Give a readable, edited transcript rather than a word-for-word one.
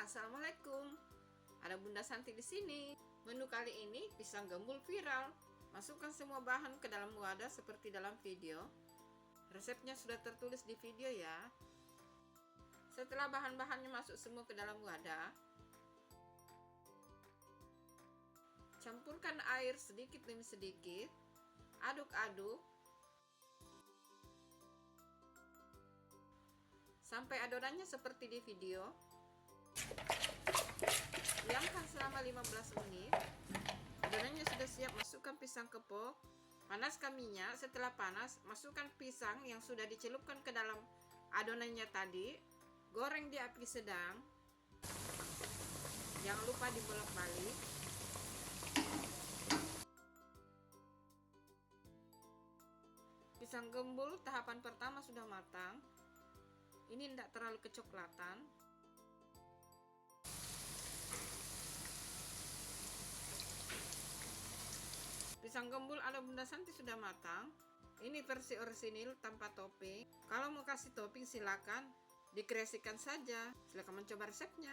Assalamualaikum. Ada Bunda Santi di sini. Menu kali ini pisang gembul viral. Masukkan semua bahan ke dalam wadah seperti dalam video. Resepnya sudah tertulis di video ya. Setelah bahan-bahannya masuk semua ke dalam wadah, campurkan air sedikit demi sedikit. Aduk-aduk sampai adonannya seperti di video. Diamkan selama 15 menit. Adonannya sudah siap, masukkan pisang kepok. Panaskan minyak. Setelah panas, masukkan pisang yang sudah dicelupkan ke dalam adonannya tadi. Goreng di api sedang. Jangan lupa dibolak-balik. Pisang gembul tahapan pertama sudah matang. Ini tidak terlalu kecoklatan. Pisang gembul ala Bunda Santi sudah matang. Ini versi orisinil tanpa topping. Kalau mau kasih topping silakan, dikreasikan saja. Silakan mencoba resepnya.